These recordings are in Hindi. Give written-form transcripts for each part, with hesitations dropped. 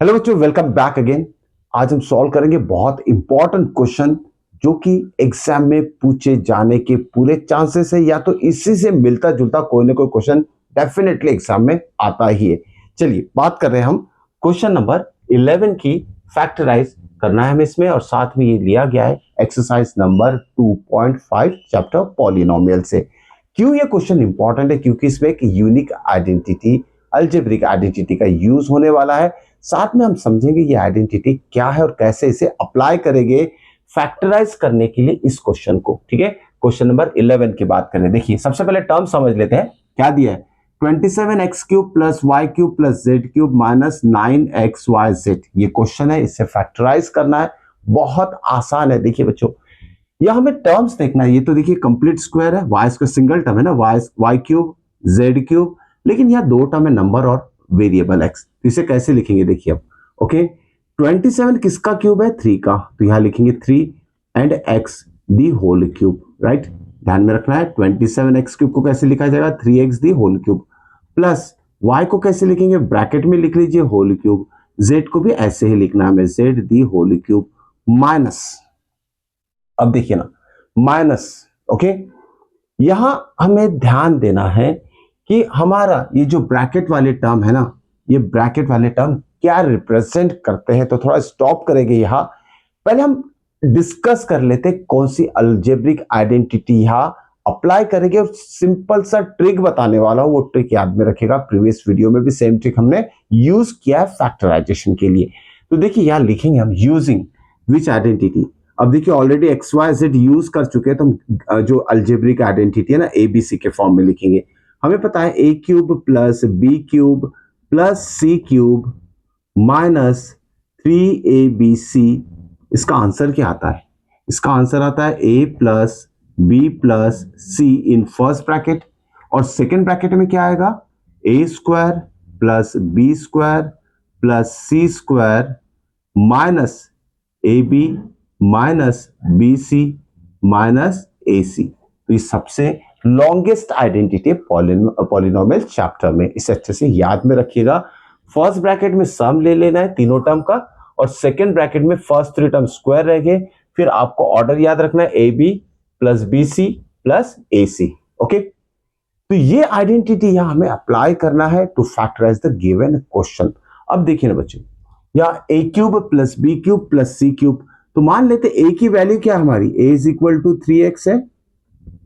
हेलो बच्चों, वेलकम बैक अगेन। आज हम सॉल्व करेंगे बहुत इंपॉर्टेंट क्वेश्चन जो कि एग्जाम में पूछे जाने के पूरे चांसेस है, या तो इसी से मिलता जुलता कोई ना कोई क्वेश्चन डेफिनेटली एग्जाम में आता ही है। चलिए बात कर रहे हैं हम क्वेश्चन नंबर 11 की। फैक्टराइज करना है हमें इसमें, और साथ में ये लिया गया है एक्सरसाइज नंबर 2.5 चैप्टर पॉलिनोमियल से। क्यों ये क्वेश्चन इंपॉर्टेंट है? क्योंकि इसमें एक यूनिक आइडेंटिटी, अलजेब्रिक आइडेंटिटी का यूज होने वाला है। साथ में हम समझेंगे ये आइडेंटिटी क्या है और कैसे इसे अप्लाई करेंगे फैक्टराइज करने के लिए इस क्वेश्चन को। ठीक है, क्वेश्चन नंबर 11 की बात करें। देखिए सबसे पहले टर्म समझ लेते हैं। क्या दिया है? 27x³ plus y³ plus z³ minus 9xyz। ये क्वेश्चन है, इसे फैक्टराइज करना है। बहुत आसान है। देखिए बच्चों, यह हमें टर्म्स देखना है। ये तो देखिए कंप्लीट स्क्वायर है, y स्क्वायर सिंगल टर्म है ना, y³ z³, लेकिन यहाँ दो टर्म है, नंबर और वेरिएबल x। तो इसे कैसे लिखेंगे देखिए अब। ओके, 27 किसका क्यूब है? 3 का, तो यहां लिखेंगे 3 and x the whole cube. Right, ध्यान में रखना है 27x³ को कैसे लिखा जाएगा? 3x the whole cube. Plus y को कैसे लिखेंगे? ब्रैकेट में लिख लीजिए होल क्यूब। z को भी ऐसे ही लिखना है, z the whole cube minus, अब देखिए ना, माइनस। ओके, यहां हमें ध्यान देना है कि हमारा ये जो ब्रैकेट वाले टर्म है ना, ये ब्रैकेट वाले टर्म क्या रिप्रेजेंट करते हैं। तो थोड़ा स्टॉप करेंगे यहां। पहले हम डिस्कस कर लेते कौन सी अलजेब्रिक आइडेंटिटी यहां अप्लाई करेंगे, और सिंपल सा ट्रिक बताने वाला हूं। वो ट्रिक याद में रखेगा, प्रीवियस वीडियो में भी सेम ट्रिक हमने यूज किया है फैक्टराइजेशन के लिए। तो देखिए यहां लिखेंगे हम यूजिंग विच आइडेंटिटी। अब देखिए already x y z use कर चुके हैं, तो हम जो अलजेब्रिक आइडेंटिटी है ना, एबीसी के फॉर्म में लिखेंगे। हमें पता है a³ plus b³ plus c³ minus 3abc। इसका आंसर क्या आता है? इसका आंसर आता है a plus b plus c in first bracket, और सेकेंड ब्रैकेट में क्या आएगा? a² plus b² plus c² minus ab minus bc minus ac। तो ये सबसे लॉन्गेस्ट आइडेंटिटी पॉलिनोमियल चैप्टर में। इसे अच्छे से याद में रखिएगा। फर्स्ट ब्रैकेट में सम ले लेना है तीनों टर्म का, और सेकेंड ब्रैकेट में फर्स्ट 3 टर्म स्क्वायर रह गए। फिर आपको ऑर्डर याद रखना है, a b plus b c plus a c. Okay, तो ये आइडेंटिटी यहां हमें अप्लाई करना है to factorise the given question. अब देखिए ना बच्चों, या a³ plus b³ plus c³। तो मान लेते a की वैल्यू क्या हमारी? a is equal to 3x है,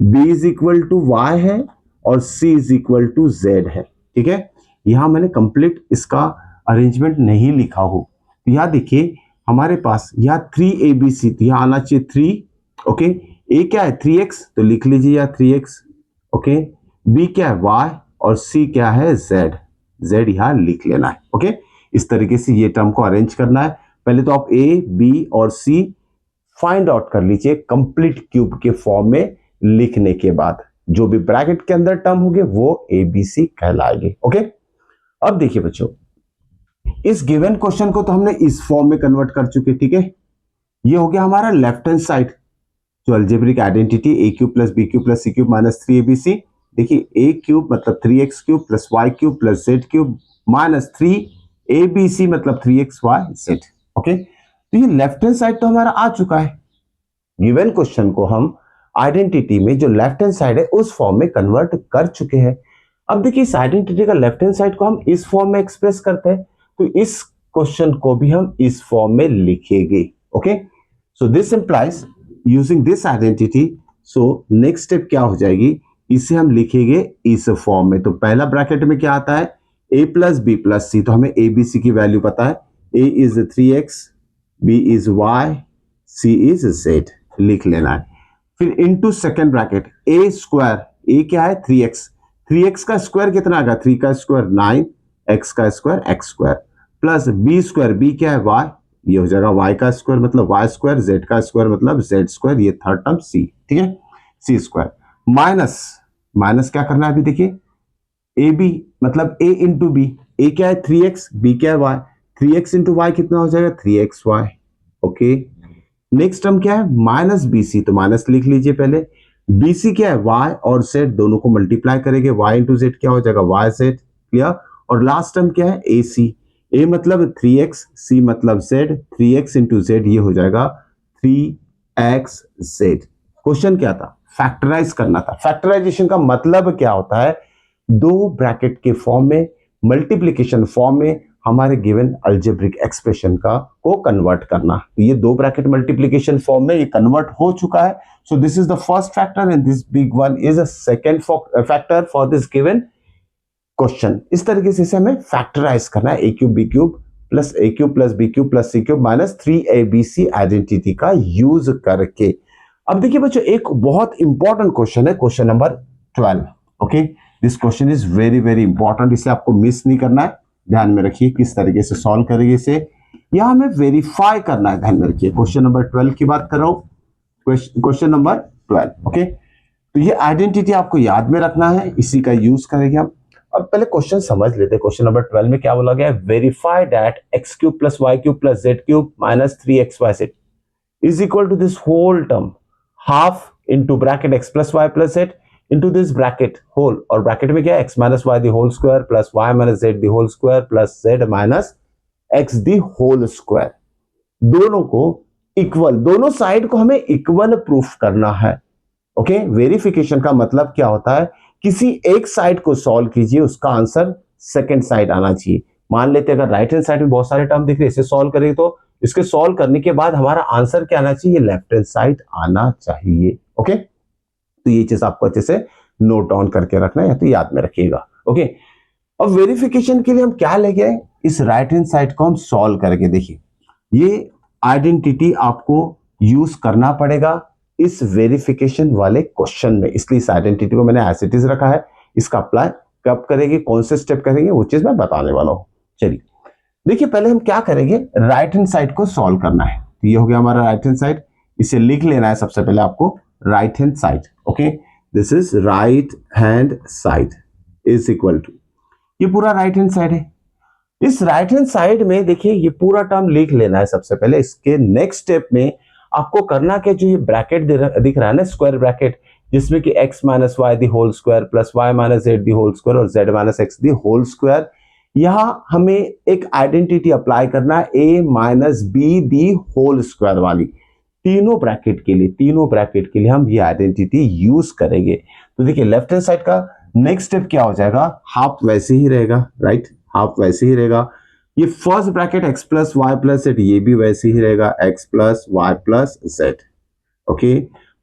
b is equal to y है, और c is equal to z है। ठीक है, यहां मैंने कंप्लीट इसका अरेंजमेंट नहीं लिखा हो। तो यहां देखिए हमारे पास यहाँ 3abc, तो यहां आना चाहिए 3। ओके, a क्या है? 3x, तो लिख लीजिए यहाँ 3x। ओके, b क्या है? y, और c क्या है? z। z यहां लिख लेना है। ओके, इस तरीके से ये टर्म को अरेंज करना है। पहले तो आप a, b और c फाइंड आउट कर लीजिए कंप्लीट क्यूब के फॉर्म में लिखने के बाद। जो भी ब्रैकेट के अंदर टर्म होंगे वो ए बी सी कहलाएंगे। ओके, अब देखिए बच्चों, इस गिवन क्वेश्चन को तो हमने इस फॉर्म में कन्वर्ट कर चुके। ठीक है, ये हो गया हमारा लेफ्ट हैंड साइड जो algebraic identity a³ plus b³ plus c³ minus 3abc। देखिए a³ मतलब 3x³ plus y³ plus z³ minus 3abc मतलब 3xyz। ओके, तो ये लेफ्ट हैंड साइड तो हमारा आ चुका है। गिवन क्वेश्चन को हम आइडेंटिटी में जो लेफ्ट हैंड साइड है उस फॉर्म में कन्वर्ट कर चुके हैं। अब देखिए इस आइडेंटिटी का लेफ्ट हैंड साइड को हम इस फॉर्म में एक्सप्रेस करते हैं, तो इस क्वेश्चन को भी हम इस फॉर्म में लिखेंगे। Okay, so this implies using this identity. So next step क्या हो जाएगी? इसे हम लिखेंगे इस फॉर्म में। तो पहला ब्रैकेट में क्या आता है? a प्लस बी प्लस सी। तो हमें ए बी सी की वैल्यू पता है, a is 3x, b is y, c is z, लिख लेना है। फिर into second bracket a square, a क्या है? 3x, 3x का स्क्वायर कितना आएगा? 3 का स्क्वायर 9, x का square x square, plus b square, b क्या है? y, ये हो जाएगा y का स्क्वायर मतलब y स्क्वायर, z का स्क्वायर मतलब z स्क्वायर, ये थर्ड टर्म c। ठीक है, c स्क्वायर माइनस, माइनस क्या करना है अभी देखिए, ए बी मतलब a इंटू बी। a क्या है? 3x, b क्या है? y, 3x इंटू y कितना हो जाएगा? 3xy। ओके, नेक्स्ट टर्म क्या है? माइनस बी सी, तो माइनस लिख लीजिए पहले। बी सी क्या है? y और z दोनों को मल्टीप्लाई करेंगे, y इंटू जेड क्या हो जाएगा? y z। क्लियर? और लास्ट टर्म क्या है? ए सी, ए मतलब 3x, सी मतलब z, 3x इंटू जेड ये हो जाएगा 3xz। क्वेश्चन क्या था? फैक्टराइज करना था। फैक्टराइजेशन का मतलब क्या होता है? दो ब्रैकेट के फॉर्म में, मल्टीप्लीकेशन फॉर्म में हमारे गिवन अलजेब्रिक एक्सप्रेशन का को कन्वर्ट करना। तो ये दो ब्रैकेट मल्टीप्लीकेशन फॉर्म में ये कन्वर्ट हो चुका है। So this is the first factor and this big one is a second factor for this given question. इस तरीके से हमें फैक्टराइज करना है। A cube b cube plus a cube plus b cube plus c cube minus 3abc identity का यूज करके। अब देखिए बच्चों, एक बहुत इंपॉर्टेंट क्वेश्चन है, question number 12। Okay, this question is very very important, इसे आपको मिस नहीं करना है। ध्यान में रखिए किस तरीके से सॉल्व करेंगे इसे। यहां हमें वेरीफाई करना है। ध्यान में रखिए, क्वेश्चन नंबर 12 की बात कर रहा हूं। Question number 12। ओके, तो ये आइडेंटिटी आपको याद में रखना है, इसी का यूज करेंगे हम। अब पहले क्वेश्चन समझ लेते हैं। क्वेश्चन नंबर 12 में क्या बोला गया है? Verify that x cube plus y cube plus z cube minus 3xyz is equal to this whole term half into bracket x plus y plus z into this bracket whole, और ब्रैकेट में क्या है? x minus y the whole square plus y minus z the whole square plus z minus x the whole square। दोनों को इक्वल, दोनों साइड को हमें इक्वल प्रूफ करना है। ओके, वेरिफिकेशन का मतलब क्या होता है? किसी एक साइड को सॉल्व कीजिए, उसका आंसर सेकंड साइड आना चाहिए। मान लेते हैं अगर राइट हैंड साइड में बहुत सारे टर्म दिख रहे हैं, इसे सॉल्व करेंगे तो इसके सॉल्व करने के बाद हमारा आंसर क्या आना चाहिए? लेफ्ट हैंड साइड आना चाहिए। ओके, तो ये चीज आपको अच्छे से नोट डाउन करके रखना है, तो याद में रखिएगा। ओके, अब वेरिफिकेशन के लिए हम क्या लेके आए? इस राइट हैंड साइड को हम सॉल्व करके देखिए, ये आइडेंटिटी आपको यूज करना पड़ेगा इस वेरिफिकेशन वाले क्वेश्चन में, इसलिए इस आइडेंटिटी को मैंने एज इट इज रखा है। इसका अप्लाई कब करेंगे, कौन से स्टेप करेंगे, वो चीज मैं बताने वाला हूं। चलिए देखिए, पहले हम क्या करेंगे? राइट हैंड साइड को सॉल्व करना है। तो ये हो गया हमारा राइट हैंड साइड, इसे लिख लेना है सबसे पहले आपको। Right hand side, okay, this is right hand side is equal to, ये पूरा राइट हैंड साइड है। इस राइट हैंड साइड में देखिए ये पूरा टर्म लिख लेना है सबसे पहले। इसके नेक्स्ट स्टेप में आपको करना क्या? जो ये ब्रैकेट दिख रहा है ना, स्क्वायर ब्रैकेट, जिसमें कि x minus y the whole square plus y minus z the whole square और z minus x the whole square, यहां हमें एक आइडेंटिटी अप्लाई करना है a minus b the whole square वाली। तीनों ब्रैकेट के लिए, तीनों ब्रैकेट के लिए हम ये आइडेंटिटी यूज करेंगे। तो देखिए लेफ्ट हैंड साइड का नेक्स्ट स्टेप क्या हो जाएगा? हाफ वैसे ही रहेगा, राइट, हाफ वैसे ही रहेगा। ये first bracket x plus y plus z, ये भी वैसे ही रहेगा, x plus y plus z. Okay,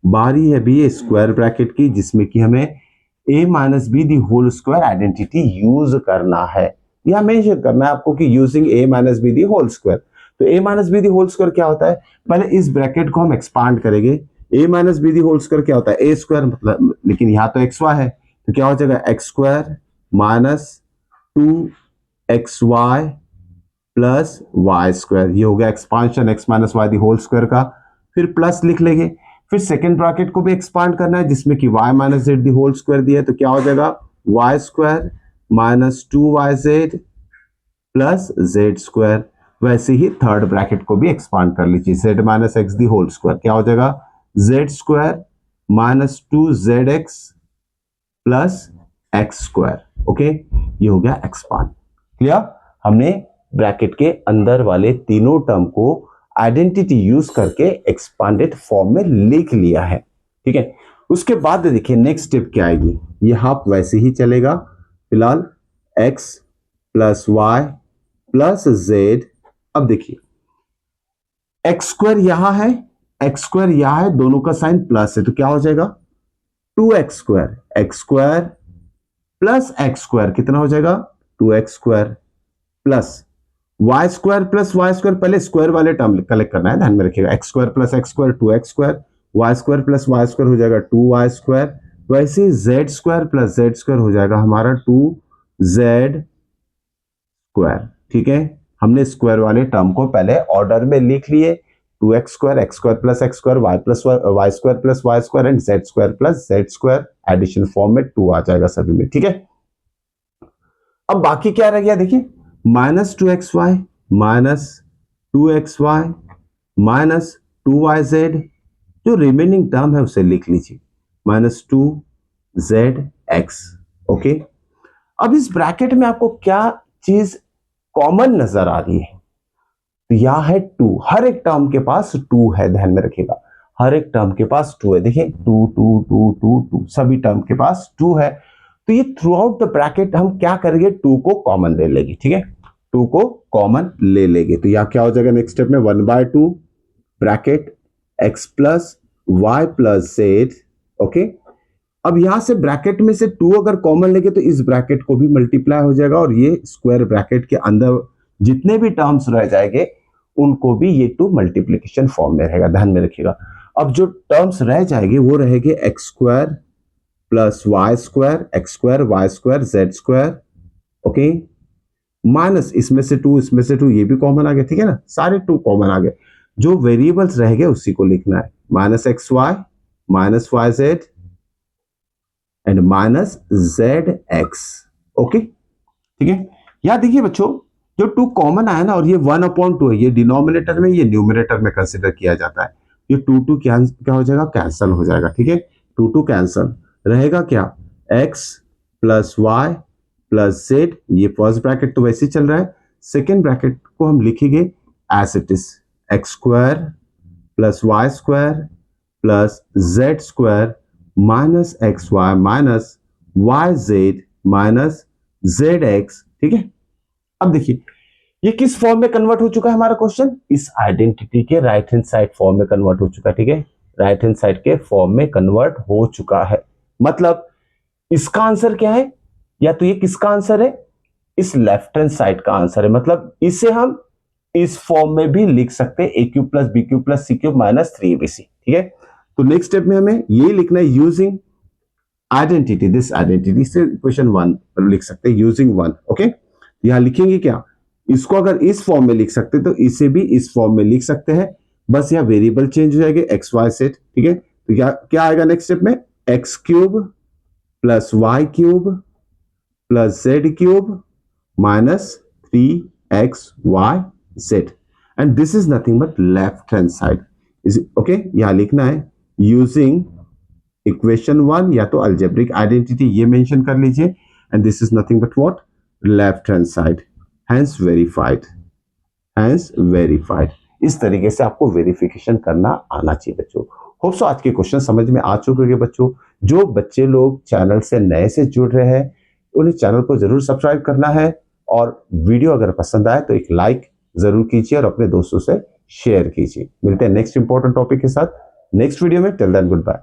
बारी है भी स्क्वायर ब्रैकेट की, जिसमें कि हमें a minus b the whole square identity use करना है। यह मेंशन करना है आपको कि using a minus b the whole square. तो a minus b the whole square क्या होता है? पहले इस ब्रैकेट को हम एक्सपांड करेंगे। a minus b the whole square क्या होता है? a स्क्वायर मतलब, लेकिन यहाँ तो एक्स वाई है, तो क्या हो जाएगा? X square minus 2xy plus y square, ये हो गया expansion x minus y the whole square का। फिर प्लस लिख लेंगे। फिर सेकेंड ब्रैकेट को भी एक्सपांड करना है, जिसमें कि y minus z the whole square दिया है, तो क्या हो जाएगा? Y square minus 2yz plus z square. वैसे ही थर्ड ब्रैकेट को भी एक्सपांड कर लीजिए, z minus x the whole square, क्या हो जाएगा? Z square minus 2zx plus x square. Okay, ये हो गया एक्सपांड। क्लियर? हमने ब्रैकेट के अंदर वाले तीनों टर्म को आइडेंटिटी यूज करके एक्सपांडेड फॉर्म में लिख लिया है। ठीक है, उसके बाद देखिए नेक्स्ट स्टेप क्या आएगी? ये हाफ वैसे ही चलेगा। फिलहाल x plus y plus z. अब देखिए एक्स स्क्वायर यहां है, एक्स स्क्वायर यहां है, दोनों का साइन प्लस है, तो क्या हो जाएगा? 2x square, x square plus x square कितना हो जाएगा? 2x square plus y square plus y square, पहले स्क्वायर वाले टर्म कलेक्ट करना है, ध्यान में रखिएगा। X square plus x square 2x square, y square plus y square हो जाएगा 2y स्क्वायर। वैसे z square plus z square हो जाएगा हमारा 2z स्क्वायर। ठीक है, हमने स्क्वायर वाले टर्म को पहले ऑर्डर में लिख लिए। 2x square, x square plus x square, y plus y square plus y square and z square plus z square, addition form में 2 आ जाएगा सभी में। ठीक है, अब बाकी क्या रह गया? देखिए minus 2xy minus 2xy minus 2yz, जो रिमेनिंग टर्म है उसे लिख लीजिए, माइनस 2zx। ओके, अब इस ब्रैकेट में आपको क्या चीज कॉमन नजर आ रही है, तो यह है 2, हर एक टर्म के पास 2 है, ध्यान में रखिएगा, हर एक टर्म के पास 2 है, देखिए 2 2 2 2 2, सभी टर्म के पास 2 है। तो ये थ्रू आउट द ब्रैकेट हम क्या करेंगे, 2 को कॉमन ले लेंगे, ठीक है, 2 को कॉमन ले लेंगे, तो यह क्या हो जाएगा नेक्स्ट स्टेप में 1/2 bracket x plus y plus z. Okay, अब यहां से ब्रैकेट में से 2 अगर कॉमन लेंगे तो इस ब्रैकेट को भी मल्टीप्लाई हो जाएगा और ये स्क्वायर ब्रैकेट के अंदर जितने भी टर्म्स रह जाएंगे उनको भी ये 2 मल्टीप्लीकेशन फॉर्म में रहेगा, ध्यान में रखिएगा। अब जो टर्म्स रह जाएंगे वो रहेंगे x square plus y square, x square y square z square, okay, minus इसमें से 2 इसमें से 2, ये भी कॉमन आ गया, ठीक है ना, सारे 2 कॉमन आ गए। जो वेरिएबल्स रह गए उसी को लिखना है, minus x y minus y z and minus z x. Okay, ठीक है। यहां देखिए बच्चों, जो 2 कॉमन आया ना, और ये 1/2 है, ये डिनोमिनेटर में, ये न्यूमरेटर में कंसिडर किया जाता है। ये 2 क्या हो जाएगा, कैंसल हो जाएगा, ठीक है, 2 कैंसल रहेगा क्या, x plus y plus z, ये फर्स्ट ब्रैकेट तो वैसे ही चल रहा है, सेकेंड ब्रैकेट को हम लिखेंगे as it is, x square plus y square plus z square minus x y minus y z minus z x, ठीक है। अब देखिए ये किस फॉर्म में कन्वर्ट हो चुका है हमारा क्वेश्चन, इस आइडेंटिटी के राइट हैंड साइड फॉर्म में कन्वर्ट हो चुका है, ठीक है, राइट हैंड साइड के फॉर्म में कन्वर्ट हो चुका है। मतलब इसका आंसर क्या है, या तो ये किसका आंसर है, इस लेफ्ट हैंड साइड का आंसर है। मतलब इसे हम इस फॉर्म में भी लिख सकते हैं, a cube plus b cube plus c cube minus 3abc, ठीक है। तो नेक्स्ट स्टेप में हमें ये लिखना है, यूजिंग आइडेंटिटी, दिस आइडेंटिटी से इक्वेशन 1 लिख सकते हैं यूजिंग 1। ओके, यहां लिखेंगे क्या, इसको अगर इस फॉर्म में लिख सकते तो इसे भी इस फॉर्म में लिख सकते हैं, बस यहाँ वेरिएबल चेंज हो जाएंगे एक्स वाई सेट, ठीक है। तो क्या आएगा नेक्स्ट स्टेप में, x cube plus y cube plus z cube minus 3xy z, and this is nothing but left hand side is, okay, यहां लिखना है यूजिंग इक्वेशन 1 या तो अल्जेब्रिक आइडेंटिटी ये मेंशन कर लीजिए, and this is nothing but what, left hand side, hence verified, hence verified. इस तरीके से आपको वेरिफिकेशन करना आना चाहिए बच्चों। होप सो आज के क्वेश्चन समझ में आ चुके हैं बच्चों। जो बच्चे लोग चैनल से नए से जुड़ रहे हैं उन्हें चैनल को जरूर सब्सक्राइब करना है, और वीडियो अगर पसंद आए तो एक लाइक जरूर कीजिए और अपने दोस्तों से शेयर कीजिए। मिलते हैं नेक्स्ट इंपॉर्टेंट टॉपिक के साथ नेक्स्ट वीडियो में। Till then good bye.